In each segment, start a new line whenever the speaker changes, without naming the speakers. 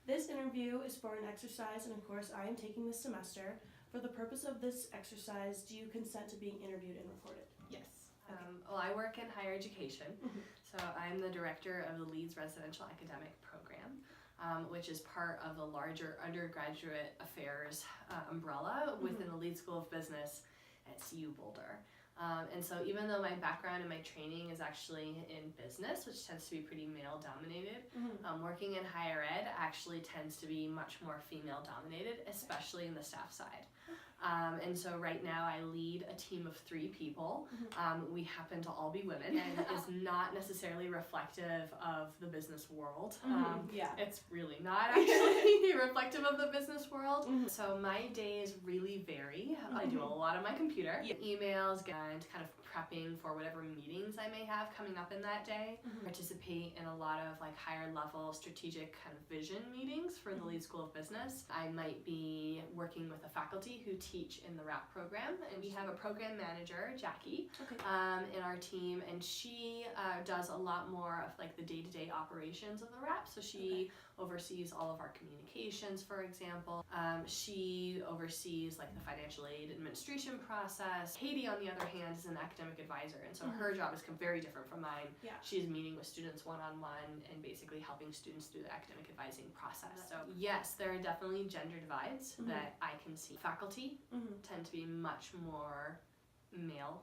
This interview is for an exercise and a course I am taking this semester. For the purpose of this exercise, do you consent to being interviewed and recorded?
Yes. Well, I work in higher education, so I'm the director of the Leeds Residential Academic Program, which is part of the larger undergraduate affairs umbrella within the Leeds School of Business at CU Boulder. And so even though my background and my training is actually in business, which tends to be pretty male dominated, working in higher ed actually tends to be much more female dominated, especially in the staff side. And so right now I lead a team of 3 people. We happen to all be women, and is not necessarily reflective of the business world. It's really not actually reflective of the business world. So my days really vary. I do a lot on my computer, emails, and kind of prepping for whatever meetings I may have coming up in that day. Participate in a lot of like higher level strategic kind of vision meetings for the Leeds School of Business. I might be working with a faculty who teach in the RAP program, and we have a program manager, Jackie, in our team, and she does a lot more of like the day-to-day operations of the RAP. So she oversees all of our communications, for example. She oversees like the financial aid administration process. Katie, on the other hand, is an academic advisor, and so her job is very different from mine. She's meeting with students one-on-one and basically helping students through the academic advising process. So yes, there are definitely gender divides that I can see. Faculty tend to be much more male,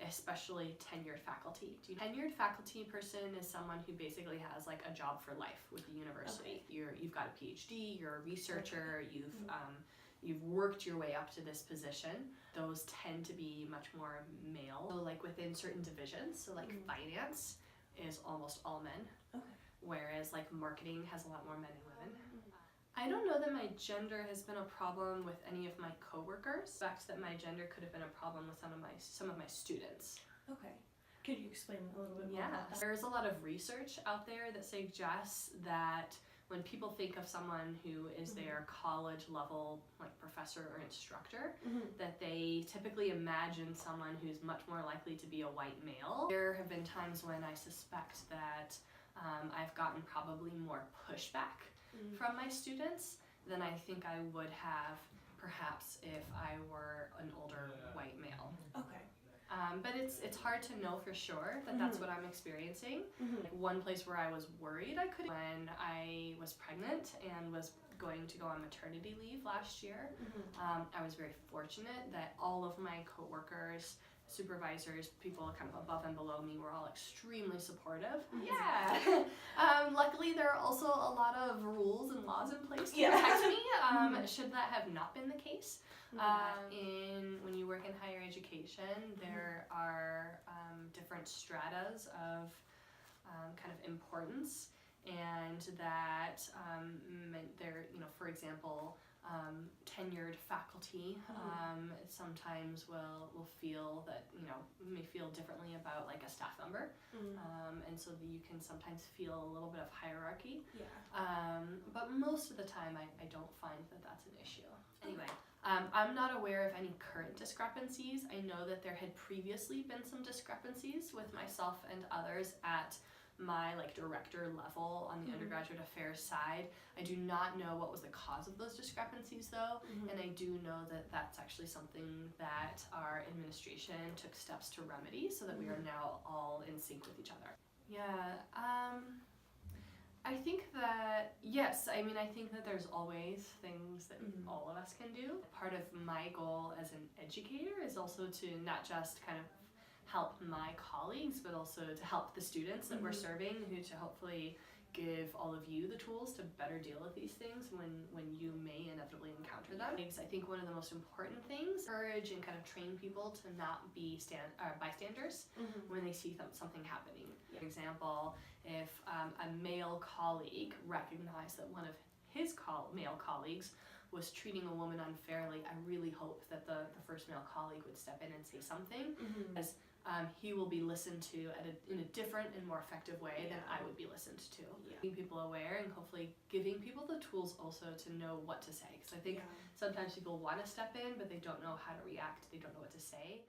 especially tenured faculty. Tenured faculty person is someone who basically has like a job for life with the university. You've got a PhD, you're a researcher, you've worked your way up to this position. Those tend to be much more male. So like within certain divisions, so like finance is almost all men, whereas like marketing has a lot more men and women. I don't know that my gender has been a problem with any of my coworkers. The fact that my gender could have been a problem with some of my students.
Okay. Could you explain a little bit more about that?
There's a lot of research out there that suggests that when people think of someone who is their college level like professor or instructor, that they typically imagine someone who's much more likely to be a white male. There have been times when I suspect that I've gotten probably more pushback from my students than I think I would have perhaps if I were an older white male. But it's hard to know for sure that that's what I'm experiencing. Like one place where I was worried I could, when I was pregnant and was going to go on maternity leave last year, I was very fortunate that all of my coworkers, supervisors, people kind of above and below me were all extremely supportive. Luckily there are also a lot of rules and laws in place to protect me, should that have not been the case. When you work in higher education, there are different stratas of kind of importance, and that there, for example, tenured faculty sometimes will feel that, may feel differently about like a staff member, and so you can sometimes feel a little bit of hierarchy. But most of the time I don't find that that's an issue. Anyway, I'm not aware of any current discrepancies. I know that there had previously been some discrepancies with myself and others at my like director level on the undergraduate affairs side. I do not know what was the cause of those discrepancies though, and I do know that that's actually something that our administration took steps to remedy so that we are now all in sync with each other. I think that, yes, I think that there's always things that all of us can do. Part of my goal as an educator is also to not just kind of help my colleagues, but also to help the students that we're serving, who to hopefully give all of you the tools to better deal with these things when you may inevitably encounter them. I think one of the most important things, encourage and kind of train people to not be bystanders when they see something happening. For example, if a male colleague recognized that one of his male colleagues was treating a woman unfairly, I really hope that the first male colleague would step in and say something, as he will be listened to in a different and more effective way than I would be listened to. Making people aware and hopefully giving people the tools also to know what to say, because I think sometimes people want to step in but they don't know how to react, they don't know what to say.